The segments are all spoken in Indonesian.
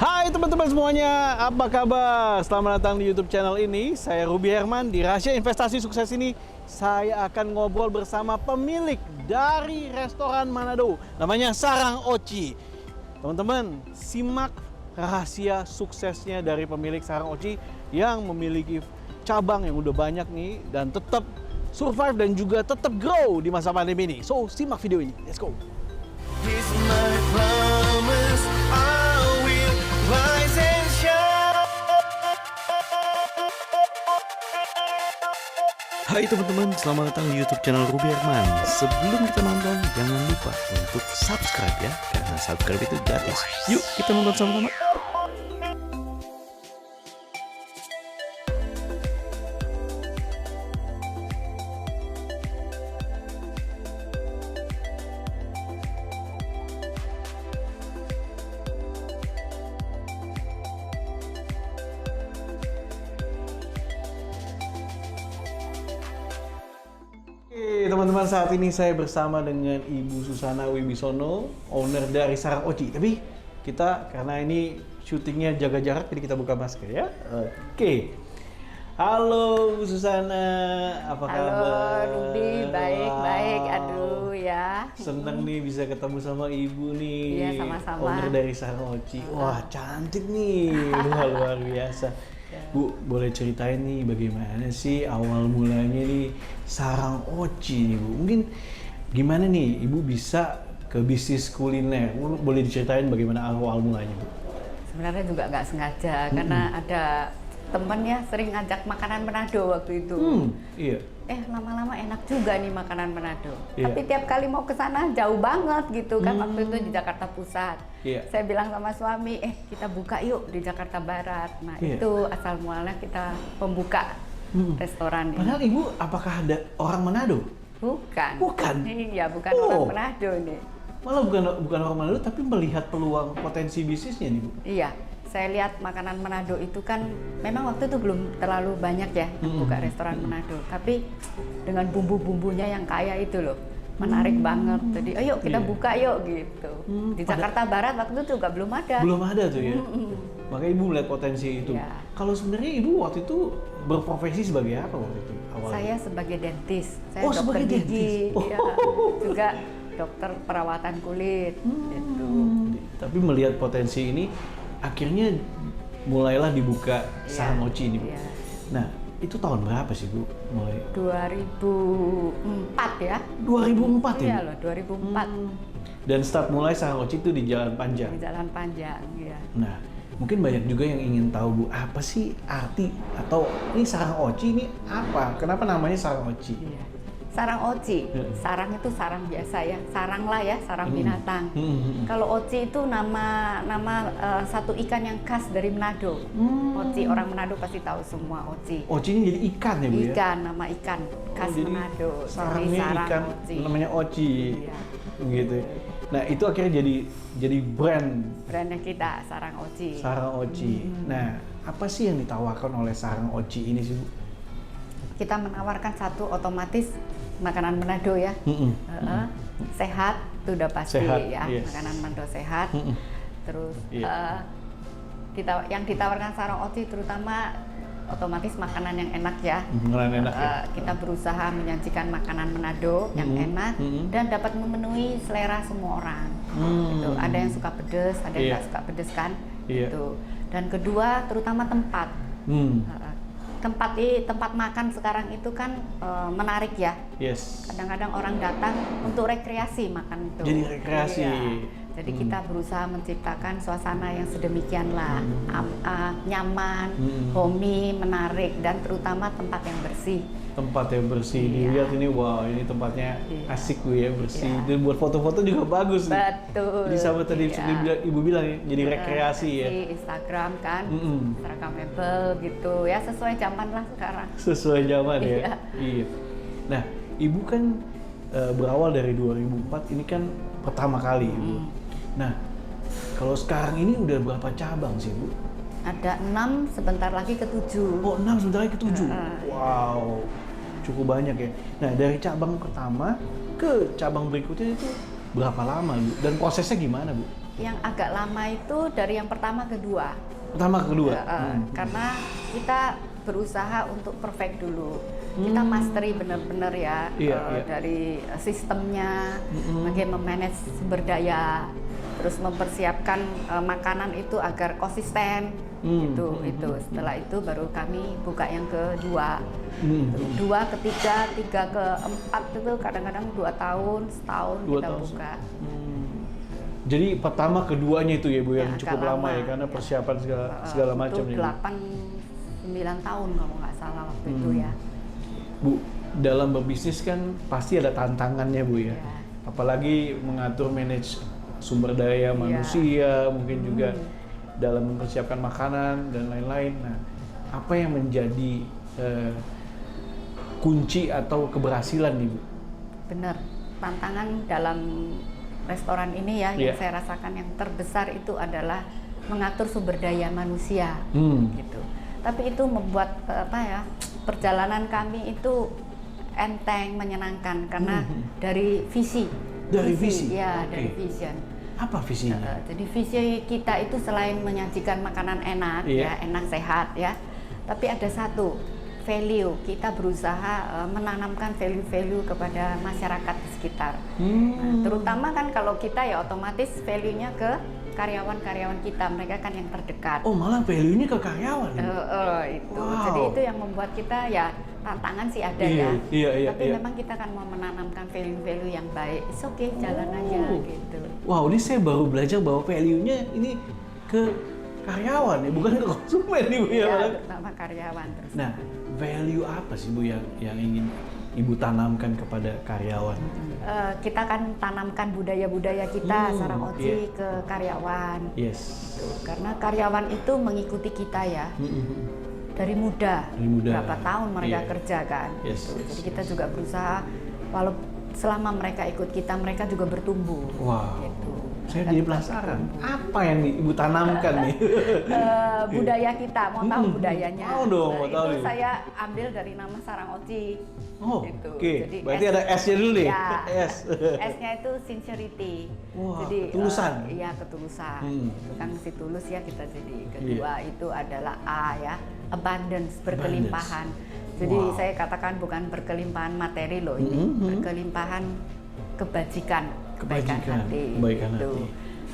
Hai teman-teman semuanya, apa kabar? Selamat datang di YouTube channel ini. Saya Ruby Herman. Di Rahasia Investasi Sukses ini, saya akan ngobrol bersama pemilik dari restoran Manado. Namanya Sarang Oci. Teman-teman, simak rahasia suksesnya dari pemilik Sarang Oci yang memiliki cabang yang udah banyak nih dan tetap survive dan juga tetap grow di masa pandemi ini. So, simak video ini. Let's go. Here's my promise, I will rise and shine. Hai teman-teman, selamat datang di YouTube channel Ruby Herman. Sebelum kita nonton, jangan lupa untuk subscribe ya, karena subscribe itu gratis. Yuk, kita nonton sama-sama. Oke, teman-teman, saat ini saya bersama dengan Ibu Susana Wibisono, owner dari Sarang Oci. Tapi kita, karena ini syutingnya jaga jarak, jadi kita buka masker ya. Oke. Halo Bu Susana, apa kabar? Halo Ruby, baik-baik. Aduh ya. Seneng nih bisa ketemu sama Ibu nih. Iya, sama-sama. Owner dari Sarang Oci. Wah, cantik nih. Wah, luar biasa. Bu, boleh ceritain nih bagaimana sih awal mulanya nih Sarang Oci nih Bu? Mungkin gimana nih Ibu bisa ke bisnis kuliner? Boleh diceritain bagaimana awal mulanya Bu? Sebenarnya juga nggak sengaja karena ada temen ya sering ngajak makanan Manado waktu itu. Iya. Lama-lama enak juga nih makanan Manado. Iya. Tapi tiap kali mau ke sana jauh banget gitu kan, waktu itu di Jakarta Pusat. Iya. Saya bilang sama suami, kita buka yuk di Jakarta Barat. Nah Iya. itu asal mualnya kita pembuka restoran ini. Padahal Ibu apakah ada orang Manado? Bukan. Bukan? Iya, bukan Oh. orang Manado ini. Malah bukan orang Manado, tapi melihat peluang potensi bisnisnya nih Bu. Iya, saya lihat makanan Manado itu kan memang waktu itu belum terlalu banyak ya yang buka restoran Manado, tapi dengan bumbu-bumbunya yang kaya itu loh, menarik banget. Jadi, ayo kita Iya. buka yuk gitu. Di Jakarta Barat waktu itu juga belum ada. Belum ada tuh ya. Makanya Ibu melihat potensi itu. Iya. Kalau sebenarnya Ibu waktu itu berprofesi sebagai apa waktu itu awalnya? Saya sebagai dentis, saya Oh, dokter sebagai gigi, dentis. iya. Juga dokter perawatan kulit. Gitu. Tapi melihat potensi ini, akhirnya mulailah dibuka Sarang Oci ini Bu. Iya. Nah, itu tahun berapa sih Bu mulai? 2004 ya. 2004 ya? Iya Bu? loh, 2004 Dan start mulai Sarang Oci itu di Jalan Panjang. di Jalan Panjang. Ya. Nah, mungkin banyak juga yang ingin tahu Bu, apa sih arti atau ini Sarang Oci ini apa? Kenapa namanya Sarang Oci? Iya. Sarang Oci, sarang itu sarang biasa ya, sarang lah ya, sarang binatang. Kalau Oci itu nama satu ikan yang khas dari Manado. Oci, orang Manado pasti tahu semua Oci. Oci ini jadi ikan ya Bu ya? Ikan, nama ikan khas jadi Manado. sarangnya Jadi sarang ikan Oci. namanya Oci. Iya. Gitu. Nah, itu akhirnya jadi brand Brandnya kita, sarang Oci. Sarang Oci. Nah, apa sih yang ditawarkan oleh Sarang Oci ini sih Bu? Kita menawarkan satu otomatis makanan Manado ya. Sehat, itu udah pasti Sehat, ya. yes. Makanan Manado sehat. Terus Iya. yang ditawarkan Sarang Oci terutama otomatis makanan yang enak ya. Makanan enak ya? Kita berusaha menyajikan makanan Manado yang enak dan dapat memenuhi selera semua orang. Gitu. Ada yang suka pedes, ada yang Iya. nggak suka pedes kan. Iya. Gitu. Dan kedua terutama tempat. Tempat makan sekarang itu kan menarik ya. Yes. Kadang-kadang orang datang untuk rekreasi makan itu. Jadi rekreasi. Iya. Jadi kita berusaha menciptakan suasana yang sedemikian lah, nyaman, homey, menarik, dan terutama tempat yang bersih. Tempat yang bersih. Iya. Dilihat ini, wow, ini tempatnya Iya. asik Bu ya, bersih. Iya. Dan buat foto-foto juga bagus nih. Betul. Jadi sama tadi Iya. Ibu bilang ya, jadi rekreasi ya. Di Instagram kan, Mm-mm. Instagramable gitu ya, sesuai zaman lah sekarang. Sesuai zaman ya. Iya. Iya. Nah, Ibu kan berawal dari 2004, ini kan pertama kali Ibu. Nah, kalau sekarang ini udah berapa cabang sih Bu? Ada 6, sebentar lagi ke 7. Oh, 6 sebentar lagi ke 7. Wow, cukup banyak ya. Nah, dari cabang pertama ke cabang berikutnya itu berapa lama Bu? Dan prosesnya gimana Bu? Yang agak lama itu dari yang pertama ke dua. Pertama kedua. Karena kita berusaha untuk perfect dulu. Kita mastery benar-benar ya, Iya. dari sistemnya, bagaimana manage sumber daya, terus mempersiapkan makanan itu agar konsisten. Itu. Setelah itu baru kami buka yang kedua. Dua, ketiga, tiga, keempat itu kadang-kadang 2 tahun, setahun 2 kita tahun. buka. Jadi pertama keduanya itu ya Bu yang Ya, cukup agak lama ya lama, karena ya. persiapan segala macam Itu ya. Bu. 8-9 tahun kalau nggak salah waktu itu ya. Bu, dalam berbisnis kan pasti ada tantangannya Bu ya. Ya. Apalagi mengatur manage sumber daya manusia, mungkin juga dalam mempersiapkan makanan dan lain-lain. Nah, apa yang menjadi kunci atau keberhasilan nih Bu? Benar, tantangan dalam restoran ini ya yang Iya. saya rasakan yang terbesar itu adalah mengatur sumber daya manusia, gitu. Tapi itu membuat perjalanan kami itu enteng, menyenangkan karena dari visi. Dari visi? Ya, Oke. dari vision. Apa visinya? Jadi visi kita itu selain menyajikan makanan enak, Iya. ya enak sehat ya, tapi ada satu value. Kita berusaha menanamkan value-value kepada masyarakat di sekitar. Nah, terutama kan kalau kita ya otomatis value-nya ke karyawan-karyawan kita, mereka kan yang terdekat. Oh, malah value-nya ke karyawan. Itu. Wow. Jadi itu yang membuat kita ya tantangan sih ada Iya, ya. iya, Tapi iya. memang kita kan mau menanamkan value-value yang baik. It's okay, jalan aja gitu. Wow, ini saya baru belajar bahwa value-nya ini ke karyawan ya, bukan ke konsumen nih Bu ya. Ya, terutama karyawan terus. Nah, value apa sih Bu yang ingin Ibu tanamkan kepada karyawan? Kita kan tanamkan budaya-budaya kita Sarang Oci iya. ke karyawan. Yes. Karena karyawan itu mengikuti kita ya. Dari muda. Dari muda. Berapa tahun mereka Iya. kerja kan. Yes, Gitu. yes. Jadi kita juga berusaha walau selama mereka ikut kita, mereka juga bertumbuh. Wow. Gitu. Saya Mereka jadi juga penasaran, bertumbuh. apa yang Ibu tanamkan nih? Budaya kita, mau tahu budayanya? Mau dong, mau tahu itu nih. saya ambil dari nama Sarang Oci. Oh, Gitu. oke. Jadi Berarti ada S-nya dulu nih? Ya, S. S-nya itu sincerity. Wah, Jadi ketulusan. iya, ketulusan. Hmm. Itu kan mesti tulus ya kita jadi. Kedua itu adalah A ya, abundance, berkelimpahan. Jadi Wow. saya katakan bukan berkelimpahan materi loh ini, berkelimpahan kebajikan, kebaikan hati. kebaikan gitu. hati.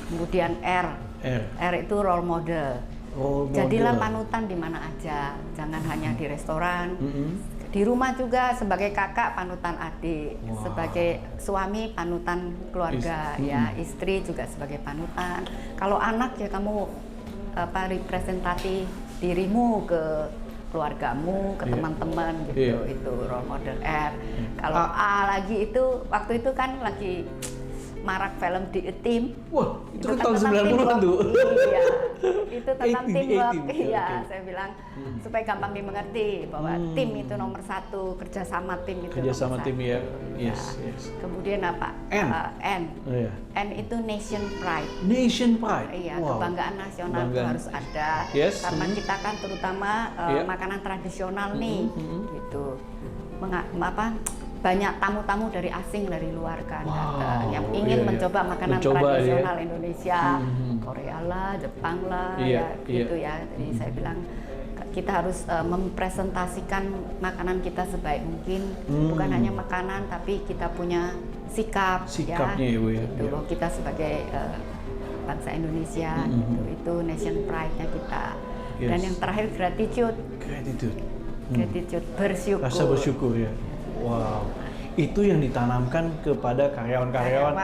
Kemudian R. R. R itu role model. Role Jadilah model. panutan di mana aja, jangan hanya di restoran. Mm-mm. Di rumah juga sebagai kakak panutan adik, Wah. sebagai suami panutan keluarga, ya istri juga sebagai panutan. Kalau anak ya kamu representasi dirimu ke keluargamu, ke Iya. teman-teman gitu. Iya. Itu role model R. Kalau A lagi itu waktu itu kan lagi marak film di A Team. Wah, itu kan kan tahun tentang 90-an teamwork. tuh. Iya, itu tentang 80, teamwork. 80, Iya, oke. saya bilang supaya gampang dimengerti bahwa tim itu nomor satu, kerjasama tim itu Kerjasama nomor tim satu. ya. Yes, Ya. yes. Kemudian apa? N. N. Oh, iya. N itu nation pride. Nation pride. Iya, Wow. kebanggaan nasional itu Kebanggaan. harus ada. Yes. Karena kita kan terutama Iya. makanan tradisional nih, gitu. Banyak tamu-tamu dari asing dari luar kan Wow, datang yang ingin iya, iya. mencoba makanan Mencoba, tradisional ya. Indonesia, Korea lah, Jepang lah, Iya, ya iya. gitu ya. Jadi saya bilang kita harus mempresentasikan makanan kita sebaik mungkin, bukan hanya makanan tapi kita punya sikap, Sikapnya ya, Bu, ya. Gitu. Iya. Bahwa kita sebagai bangsa Indonesia, itu nation pride-nya kita. Yes. Dan yang terakhir gratitude, Gratitude. gratitude bersyukur. Rasa bersyukur ya. Wow. Itu yang ditanamkan kepada karyawan-karyawan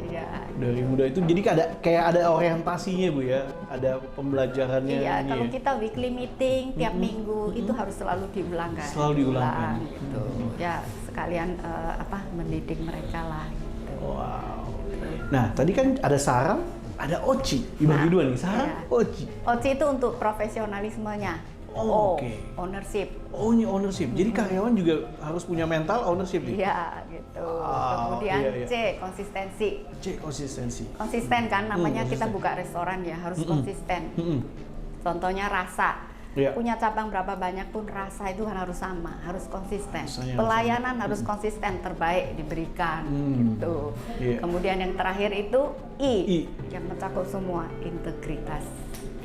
Iya. dari muda itu. Jadi kayak ada orientasinya Bu ya. Ada pembelajarannya. Iya, ini kalau ya. kita weekly meeting tiap minggu itu harus selalu diulangkan. Selalu diulangkan. Gitu. Ya, sekalian mendidik mereka lah gitu. Wow. Nah, tadi kan ada sarang, ada oci. Dibagi dua nih, sarang, iya. oci. OCI itu untuk profesionalismenya. Oh, O, oke. ownership. Oh, ini ownership. Jadi karyawan juga harus punya mental ownership nih. Iya, gitu. Wow, Kemudian iya, iya. C, konsistensi. Cek konsistensi. Konsisten kan namanya kita konsisten. buka restoran ya, harus konsisten. Contohnya rasa. Iya. Punya cabang berapa banyak pun rasa itu kan harus sama, harus konsisten. Rasanya harus Pelayanan harus konsisten, terbaik diberikan gitu. Iya. Kemudian yang terakhir itu I. yang mencakup semua, integritas.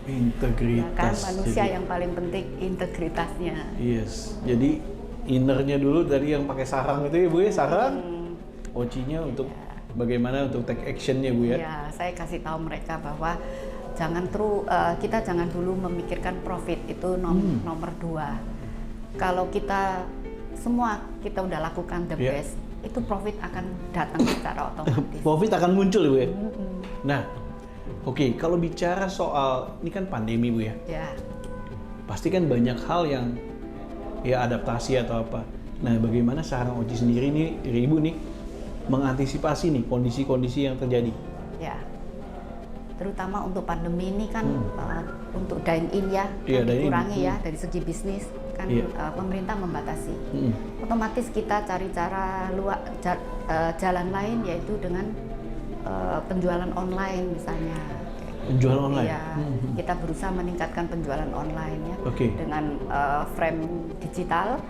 Ya Integritas. kan manusia Jadi- yang paling penting integritasnya. Yes. Jadi innernya dulu dari yang pakai sarang itu ya Bu ya, sarang. Ocinya untuk bagaimana untuk take actionnya Bu ya. Ya, saya kasih tahu mereka bahwa kita jangan dulu memikirkan profit itu nomor 2. Kalau kita udah lakukan the Iya. best, itu profit akan datang secara otomatis. Profit akan muncul Bu ya. Nah, oke, kalau bicara soal ini kan pandemi Bu ya. Ya, Pasti kan banyak hal yang ya adaptasi atau apa. Nah, bagaimana Sarang Oci sendiri nih dari Ibu nih mengantisipasi nih kondisi-kondisi yang terjadi? ya. Terutama untuk pandemi ini kan untuk dine in ya, Iya, kan dine in. dikurangi ya dari segi bisnis kan Iya. pemerintah membatasi. Mm-mm. Otomatis kita cari cara jalan lain yaitu dengan penjualan online misalnya. Penjualan online? Iya, kita berusaha meningkatkan penjualan online ya Oke. dengan frame digital.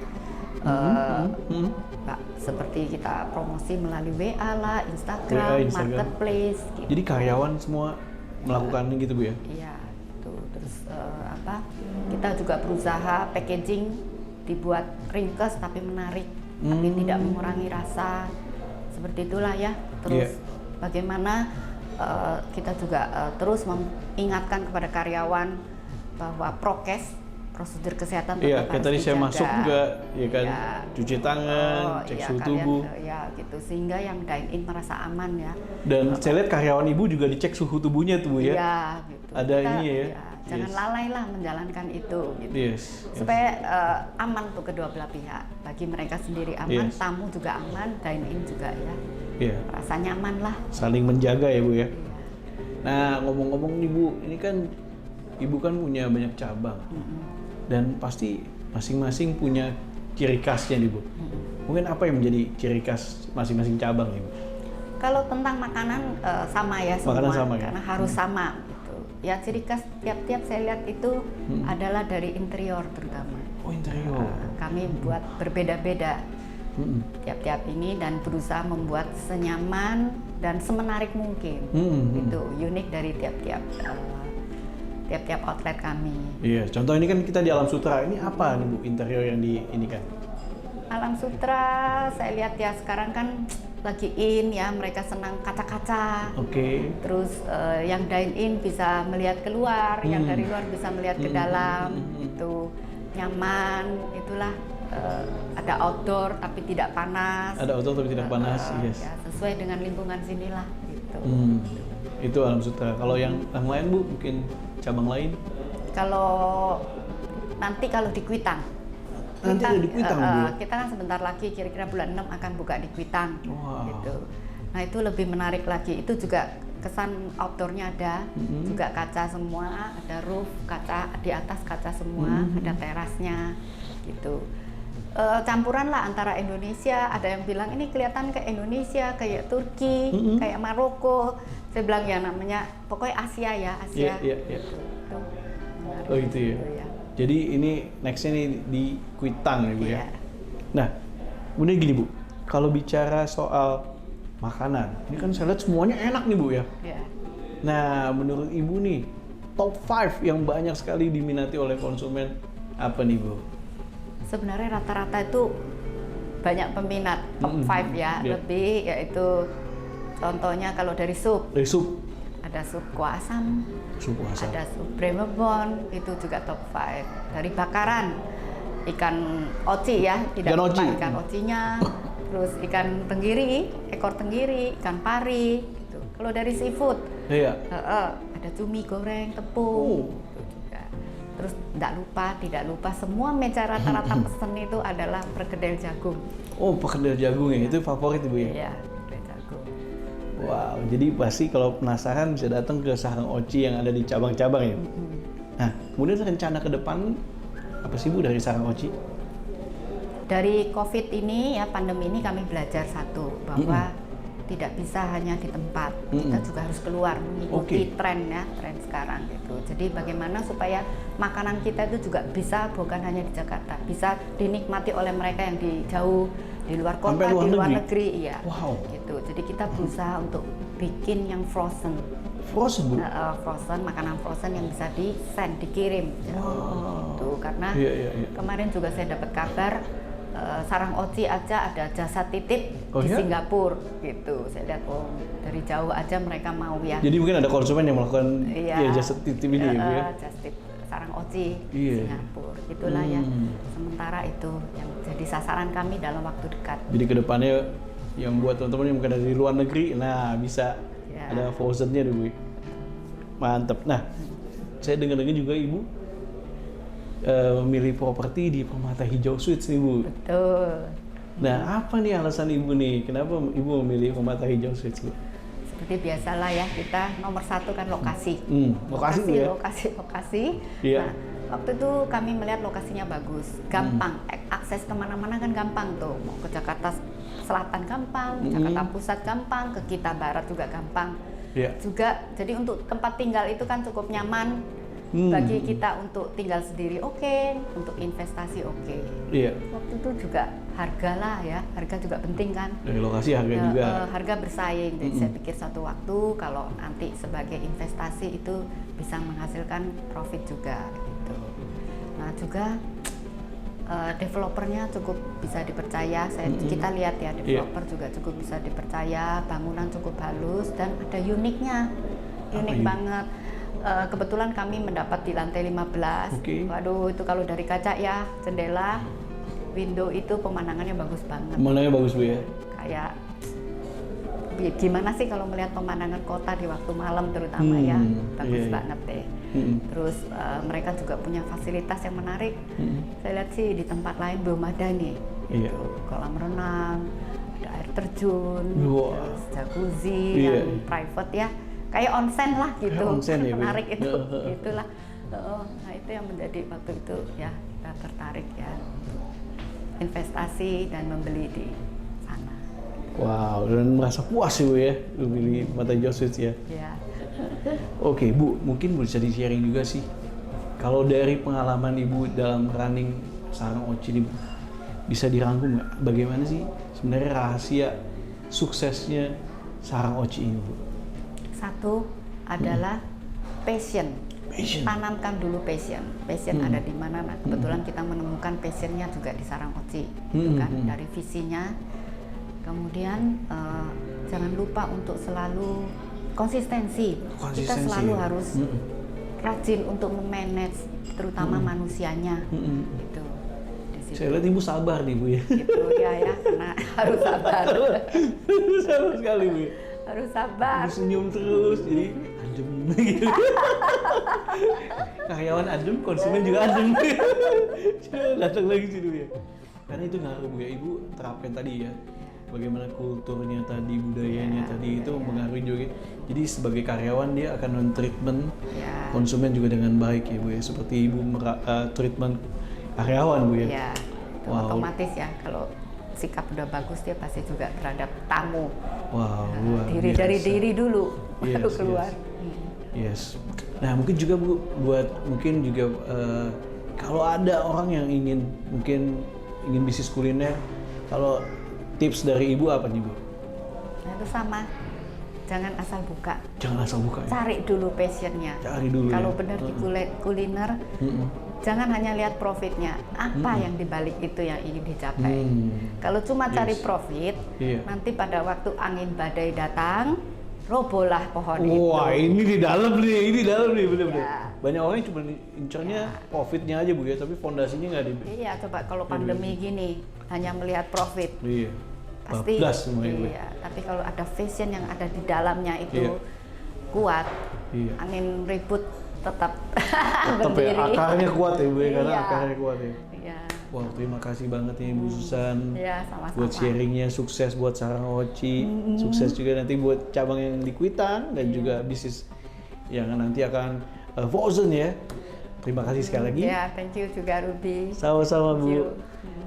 Pak, seperti kita promosi melalui WA lah, Instagram, Instagram. Marketplace. Gitu. Jadi karyawan semua melakukan gitu Bu ya? Iya, itu terus kita juga berusaha packaging dibuat ringkes tapi menarik, tapi tidak mengurangi rasa. Seperti itulah ya. Terus bagaimana kita juga terus mengingatkan kepada karyawan bahwa prokes, prosedur kesehatan Iya, tetap kayak harus tadi saya dijaga. masuk juga, ya kan, Iya. cuci tangan, cek iya, suhu kalian, tubuh. ya gitu, sehingga yang dine in merasa aman ya. Dan saya lihat karyawan Ibu juga dicek suhu tubuhnya tuh Bu ya? Iya, gitu. Ada ini ya? Jangan Yes. lalai lah menjalankan itu gitu. Yes. Supaya aman untuk kedua belah pihak. Bagi mereka sendiri aman, Yes. tamu juga aman, dine in juga ya. Iya. Rasa nyaman lah. Saling menjaga ya Bu ya? Iya. Nah, ngomong-ngomong nih Bu, ini kan Ibu kan punya banyak cabang. Dan pasti masing-masing punya ciri khasnya nih Bu. Mungkin apa yang menjadi ciri khas masing-masing cabang nih Bu? Kalau tentang makanan sama ya semua, Makanan sama ya? karena harus sama gitu. Ya ciri khas tiap-tiap saya lihat itu adalah dari interior terutama. Oh, interior. Kami buat berbeda-beda Mm-mm. tiap-tiap ini dan berusaha membuat senyaman dan semenarik mungkin. Itu unik dari tiap-tiap outlet kami. Iya, contoh ini kan kita di Alam Sutra. Ini apa nih Bu interior yang di ini kan? Alam Sutra saya lihat ya sekarang kan lagi in ya, mereka senang kaca-kaca. Oke. Terus yang dine in bisa melihat keluar, yang dari luar bisa melihat ke dalam. Itu nyaman, itulah ada outdoor tapi tidak panas. Ada outdoor tapi tidak panas, yes. Ya, sesuai dengan lingkungan sinilah gitu. Itu Alam Sutra. Kalau yang lain Bu, mungkin cabang lain? Kalau di Kuitang. Nanti ada di Kuitang, Bu, ya? Kita kan sebentar lagi kira-kira bulan 6 akan buka di Kuitang. Wow. Gitu. Nah, itu lebih menarik lagi. Itu juga kesan outdoornya ada, juga kaca semua, ada roof kaca, di atas kaca semua, ada terasnya gitu. Campuran lah antara Indonesia, ada yang bilang ini kelihatan kayak Indonesia, kayak Turki, kayak Maroko. Saya bilang ya namanya pokoknya Asia ya, Asia. Iya. Gitu. Itu menarik Oh gitu ya. gitu ya. Jadi ini nextnya nih di Kuitang ya Bu ya. Iya. Nah, kemudian gini Bu, kalau bicara soal makanan, ini kan saya lihat semuanya enak nih Bu ya. Iya. Nah, menurut Ibu nih, top 5 yang banyak sekali diminati oleh konsumen apa nih Bu? Sebenarnya rata-rata itu banyak peminat top 5 ya, Iya. lebih yaitu contohnya kalau dari sup, Dari sup, ada sup kuah asam, sup asam. ada sup bremebon, itu juga top 5. Dari bakaran, ikan oci ya, tidak Ikan lupa oci. ikan ocinya, terus ikan tenggiri, ekor tenggiri, ikan pari, gitu. Kalau dari seafood, Iya. ada cumi goreng, tepung, itu juga. Terus tidak lupa semua meja rata-rata pesen itu adalah perkedel jagung. Oh, perkedel jagung ya, itu favorit Ibu ya? Iya, perkedel jagung. Wow, jadi pasti kalau penasaran bisa datang ke Sarang Oci yang ada di cabang-cabang ya. Nah, kemudian rencana ke depan apa sih Bu dari Sarang Oci? Dari COVID ini ya, pandemi ini kami belajar satu bahwa tidak bisa hanya di tempat, kita juga harus keluar mengikuti tren ya, tren sekarang gitu. Jadi bagaimana supaya makanan kita itu juga bisa bukan hanya di Jakarta, bisa dinikmati oleh mereka yang di jauh, di luar kota, di luar negeri, iya. Wow. Gitu. Jadi kita berusaha untuk bikin yang frozen. Frozen, Bu? Frozen, makanan frozen yang bisa di-send, dikirim. Wow. Gitu. Karena Iya. kemarin juga saya dapat kabar sarang Oci aja ada jasa titip di Singapura gitu. Saya lihat dari jauh aja mereka mau ya. Jadi mungkin ada konsumen yang melakukan jasa titip ini ya. Jasa titip sarang Oci di Iya. Singapura. Itulah ya. Sementara itu yang jadi sasaran kami dalam waktu dekat. Jadi kedepannya yang buat teman-teman yang mungkin ada di luar negeri, nah bisa ada frozennya deh, Bu. Mantep. Nah, saya dengar-dengar juga Ibu memilih properti di Permata Hijau Suites nih, Bu. Betul. Nah, apa nih alasan Ibu nih? Kenapa Ibu memilih Permata Hijau Suites, Bu? Seperti biasalah ya, kita nomor satu kan lokasi. Lokasi ya? Lokasi. Iya. Nah, waktu itu kami melihat lokasinya bagus, gampang, akses kemana-mana kan gampang tuh. Mau ke Jakarta Selatan gampang, Jakarta Pusat gampang, ke kita Barat juga gampang. Iya. Juga, jadi untuk tempat tinggal itu kan cukup nyaman. Bagi kita untuk tinggal sendiri oke, untuk investasi oke. Iya. Waktu itu juga harga lah ya, harga juga penting kan. Dari lokasi harga juga. Harga bersaing, jadi saya pikir suatu waktu kalau nanti sebagai investasi itu bisa menghasilkan profit juga gitu. Nah juga developernya cukup bisa dipercaya, kita lihat ya developer juga cukup bisa dipercaya, bangunan cukup halus dan ada uniknya, unik banget. Kebetulan kami mendapat di lantai 15. Waduh, itu kalau dari kaca ya, jendela, window itu pemandangannya bagus banget. Pemandangannya bagus, Bu ya? Kayak gimana sih kalau melihat pemandangan kota di waktu malam terutama ya, bagus banget deh. Terus mereka juga punya fasilitas yang menarik. Saya lihat sih di tempat lain belum ada nih. Gitu. Kolam renang, ada air terjun, terus jacuzzi yang private ya. Kayak onsen lah gitu, onsen ya, menarik itu, gitulah. Nah itu yang menjadi waktu itu ya kita tertarik ya investasi dan membeli di sana. Wow, dan merasa puas sih, Bu ya, memilih Permata Hijau Suites ya. Ya. Oke, Bu, mungkin bisa di-sharing juga sih. Kalau dari pengalaman Ibu dalam running Sarang Oci ini, bisa dirangkum nggak? Bagaimana sih sebenarnya rahasia suksesnya Sarang Oci ini, Bu? Satu adalah passion. Tanamkan dulu passion. Passion ada di mana? Nah, kebetulan kita menemukan passionnya juga di Sarang Oci, gitu kan? Dari visinya. Kemudian jangan lupa untuk selalu konsistensi. Kita selalu harus rajin untuk memanage, terutama manusianya. Gitu. Saya lihat Ibu sabar nih, Bu ya. Gitu ya, karena harus sabar. Sabar sekali, Bu. Harus sabar. Harus senyum terus, jadi adem gitu. Karyawan adem, konsumen juga adem. Datang lagi sih dulu ya. Karena itu ngaruh, Bu ya. Ibu terapkan tadi ya. Bagaimana kulturnya tadi, budayanya tadi itu mempengaruhi juga. Jadi sebagai karyawan dia akan men-treatment konsumen juga dengan baik ya, Bu ya. Seperti Ibu treatment karyawan, Bu ya. Iya. Otomatis ya kalau sikap udah bagus dia pasti juga terhadap tamu. Wow, luar diri biasa. Dari diri dulu baru keluar. Yes. Nah mungkin juga Bu, buat mungkin juga kalau ada orang yang ingin bisnis kuliner, kalau tips dari Ibu apa nih, Bu? Nah, itu sama. Jangan asal buka. Jangan asal buka. Ya? Cari dulu passionnya. Cari dulu. Kalau ya? benar di kuliner, jangan hanya lihat profitnya. Apa yang dibalik itu yang ingin dicapai. Kalau cuma cari profit, nanti pada waktu angin badai datang, robohlah pohon itu. Wah, ini di dalam nih, bener-bener. Banyak orang yang cuma incernya profitnya aja, Bu ya, tapi fondasinya nggak di. Iya, coba kalau pandemi gini hanya melihat profit. Iya. Pasti. Semuanya, Bu. Iya, tapi kalau ada fashion yang ada di dalamnya itu kuat, angin ribut tetap berdiri. Ya, akarnya kuat ya, Bu ya, karena akarnya kuat ya. Iya. Wah, terima kasih banget nih Bu Susan. Iya, sama-sama. Buat sharingnya, sukses buat Sarang Oci, sukses juga nanti buat cabang yang di Kuitang dan juga bisnis yang nanti akan frozen ya. Terima kasih sekali lagi. Ya, thank you juga Ruby. Sama-sama Bu. You.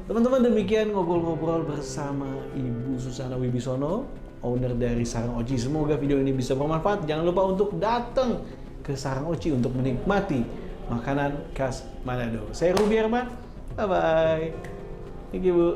Teman-teman, demikian ngobrol-ngobrol bersama Ibu Susana Wibisono, owner dari Sarang Oci. Semoga video ini bisa bermanfaat. Jangan lupa untuk datang ke Sarang Oci untuk menikmati makanan khas Manado. Saya Ruby Herman. Bye-bye. Thank you, Bu.